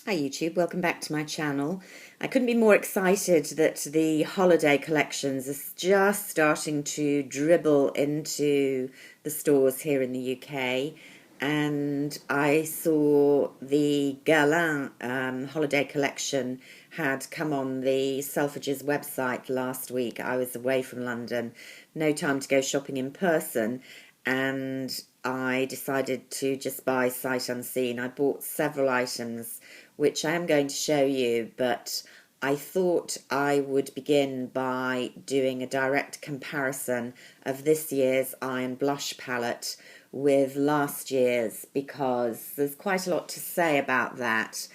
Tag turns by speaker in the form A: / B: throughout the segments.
A: Hi YouTube, welcome back to my channel. I couldn't be more excited that the holiday collections are just starting to dribble into the stores here in the UK, and I saw the Guerlain holiday collection had come on the Selfridges website last week. I was away from London, no time to go shopping in person, and I decided to just buy sight unseen. I bought several items which I am going to show you, but I thought I would begin by doing a direct comparison of this year's Iron Blush palette with last year's, because there's quite a lot to say about that.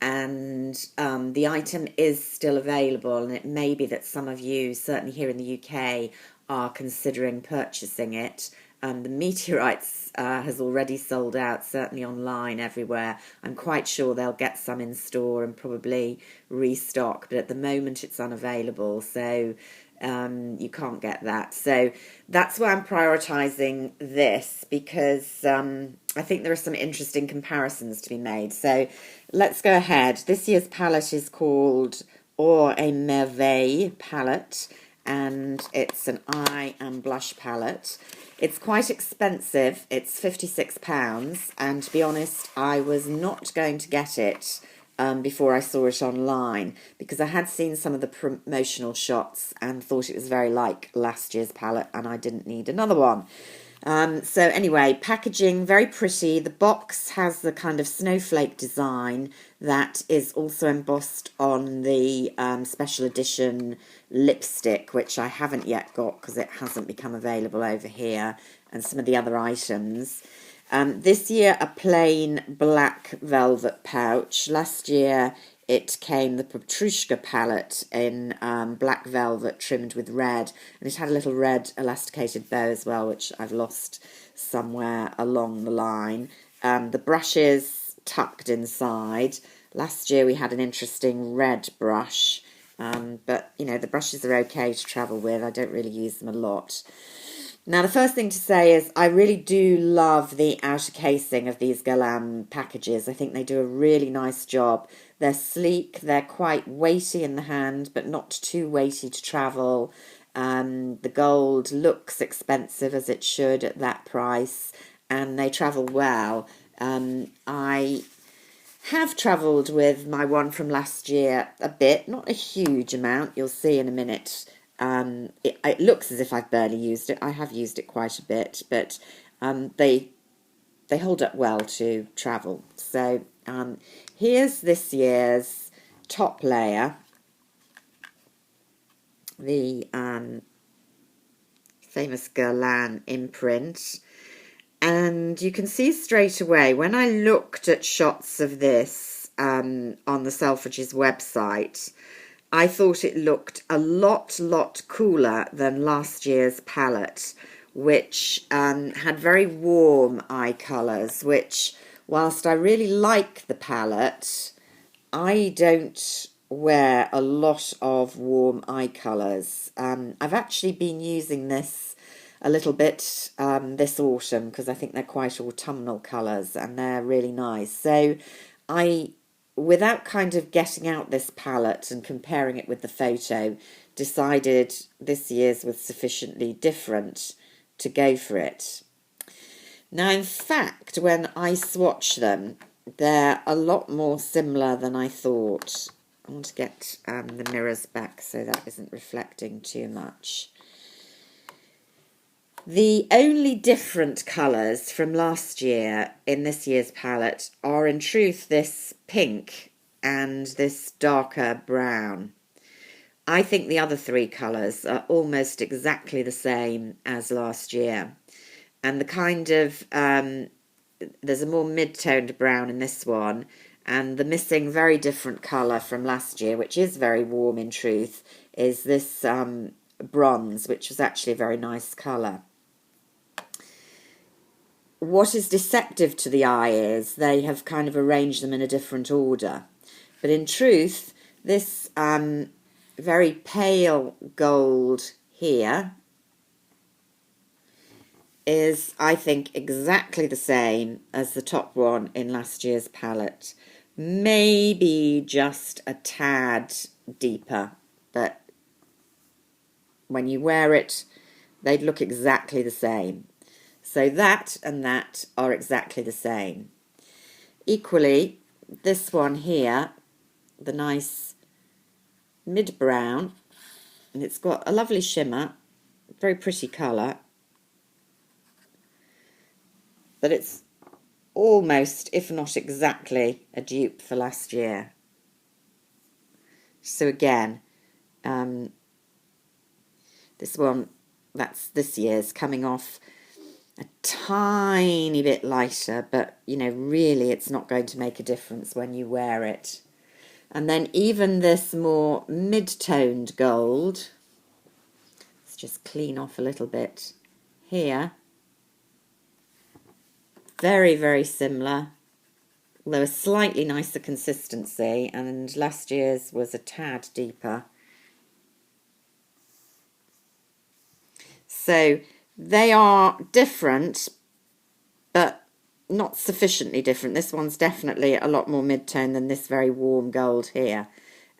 A: And the item is still available, and it may be that some of you, certainly here in the UK, are considering purchasing it. The Meteorites has already sold out, certainly online everywhere. I'm quite sure they'll get some in store and probably restock, but at the moment it's unavailable, so you can't get that. So that's why I'm prioritising this, because I think there are some interesting comparisons to be made. So let's go ahead. This year's palette is called Or a Merveilles palette, and it's an eye and blush palette. It's quite expensive. It's £56, and to be honest, I was not going to get it before I saw it online, because I had seen some of the promotional shots and thought it was very like last year's palette, and I didn't need another one. So anyway, packaging, very pretty. The box has the kind of snowflake design that is also embossed on the special edition lipstick, which I haven't yet got because it hasn't become available over here, and some of the other items. This year, a plain black velvet pouch. Last year, it came the Petruska palette in black velvet trimmed with red, and it had a little red elasticated bow as well, which I've lost somewhere along the line. The brushes tucked inside. Last year we had an interesting red brush, but you know, the brushes are okay to travel with. I don't really use them a lot. Now, the first thing to say is I really do love the outer casing of these Guerlain packages. I think they do a really nice job. They're sleek, they're quite weighty in the hand, but not too weighty to travel. The gold looks expensive, as it should at that price, and they travel well. I have travelled with my one from last year a bit, not a huge amount, you'll see in a minute. It looks as if I've barely used it. I have used it quite a bit, but they hold up well to travel. So here's this year's top layer, the famous Guerlain imprint. And you can see straight away, when I looked at shots of this on the Selfridges website, I thought it looked a lot cooler than last year's palette, which had very warm eye colours, which, whilst I really like the palette, I don't wear a lot of warm eye colours. I've actually been using this a little bit this autumn, because I think they're quite autumnal colours and they're really nice. So without kind of getting out this palette and comparing it with the photo, decided this year's was sufficiently different to go for it. Now, in fact, when I swatch them, they're a lot more similar than I thought. I want to get the mirrors back so that isn't reflecting too much. The only different colours from last year in this year's palette are in truth this pink and this darker brown. I think the other three colours are almost exactly the same as last year. And the kind of, there's a more mid-toned brown in this one, and the missing very different colour from last year, which is very warm in truth, is this bronze, which was actually a very nice colour. What is deceptive to the eye is they have kind of arranged them in a different order. But in truth, this very pale gold here is, I think, exactly the same as the top one in last year's palette. maybe just a tad deeper, but when you wear it, they'd look exactly the same. So that and that are exactly the same. Equally, this one here, the nice mid-brown, and it's got a lovely shimmer, very pretty colour, but it's almost, if not exactly, a dupe for last year. So again, this one, that's this year's, coming off a tiny bit lighter, but you know, really it's not going to make a difference when you wear it. And then even this more mid-toned gold, let's just clean off a little bit here, very, very similar, although a slightly nicer consistency, and last year's was a tad deeper. So they are different, but not sufficiently different. This one's definitely a lot more mid-tone than this very warm gold here.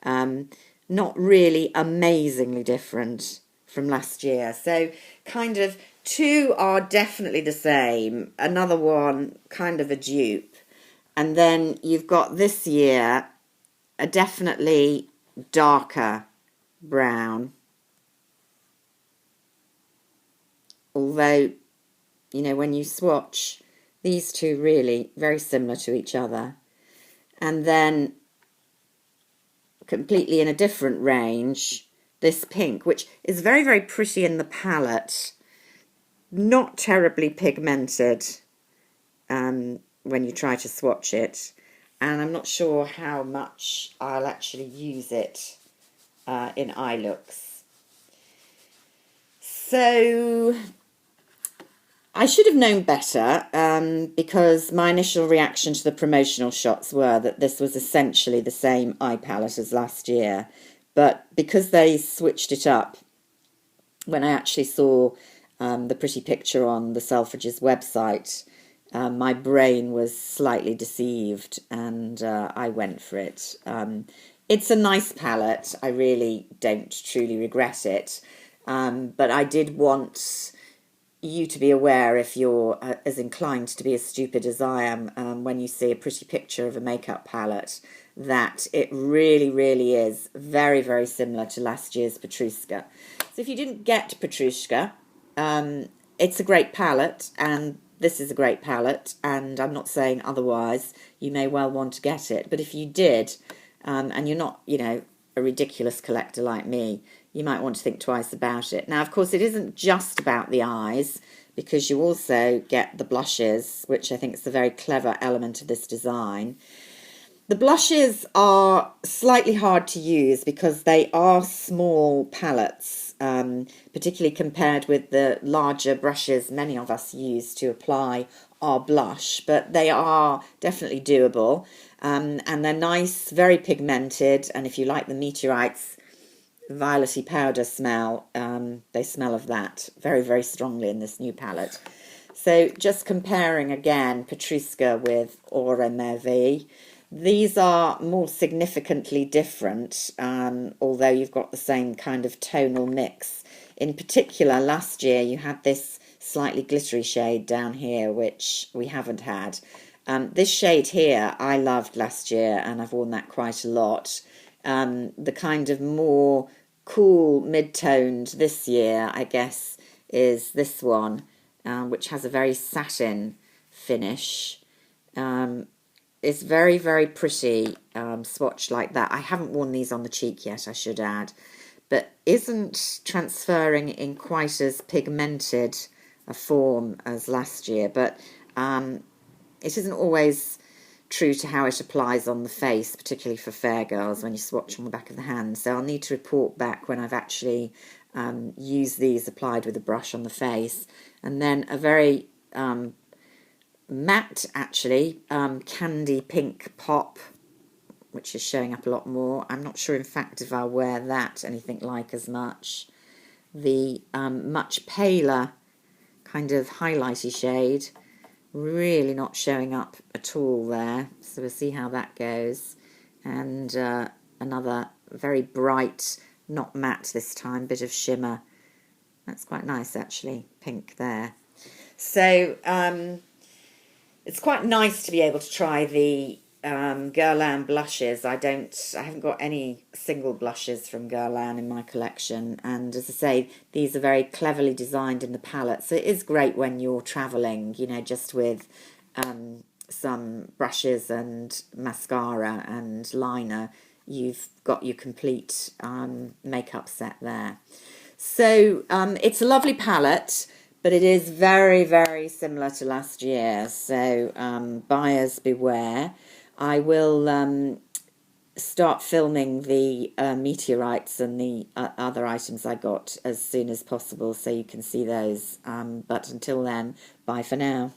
A: Not really amazingly different from last year. So kind of two are definitely the same. Another one kind of a dupe. And then you've got this year a definitely darker brown. Although, you know, when you swatch, these two really very similar to each other. And then completely in a different range, this pink, which is very, very pretty in the palette, not terribly pigmented when you try to swatch it. And I'm not sure how much I'll actually use it in eye looks. So I should have known better because my initial reaction to the promotional shots were that this was essentially the same eye palette as last year. But because they switched it up, when I actually saw the pretty picture on the Selfridges website, my brain was slightly deceived and I went for it. It's a nice palette. I really don't truly regret it. But I did want you to be aware, if you're as inclined to be as stupid as I am, when you see a pretty picture of a makeup palette, that it really, really is very, very similar to last year's Petruska. So if you didn't get Petruska, it's a great palette, and this is a great palette, and I'm not saying otherwise. You may well want to get it, but if you did, and you're not, you know, a ridiculous collector like me, you might want to think twice about it. Now, of course, it isn't just about the eyes, because you also get the blushes, which I think is a very clever element of this design. The blushes are slightly hard to use because they are small palettes, particularly compared with the larger brushes many of us use to apply our blush, but they are definitely doable, and they're nice, very pigmented, and if you like the meteorites, violety powder smell, they smell of that very, very strongly in this new palette. So just comparing again Petruska with Merveilles, these are more significantly different, although you've got the same kind of tonal mix. In particular, last year you had this slightly glittery shade down here, which we haven't had. This shade here I loved last year, and I've worn that quite a lot. The kind of more cool mid-toned this year, I guess, is this one, which has a very satin finish. It's very, very pretty swatch like that. I haven't worn these on the cheek yet, I should add, but isn't transferring in quite as pigmented a form as last year, but it isn't always true to how it applies on the face, particularly for fair girls when you swatch on the back of the hand. So I'll need to report back when I've actually used these applied with a brush on the face. And then a very matte, actually, candy pink pop, which is showing up a lot more. I'm not sure, in fact, if I'll wear that anything like as much. The much paler kind of highlighty shade, really not showing up at all there. So we'll see how that goes. And another very bright, not matte this time, bit of shimmer. That's quite nice actually, pink there. So it's quite nice to be able to try the Guerlain blushes. I haven't got any single blushes from Guerlain in my collection, and as I say, these are very cleverly designed in the palette, so it is great when you're travelling, you know, just with some brushes and mascara and liner, you've got your complete makeup set there. So it's a lovely palette, but it is very, very similar to last year. So buyers beware. I will start filming the meteorites and the other items I got as soon as possible so you can see those. But until then, bye for now.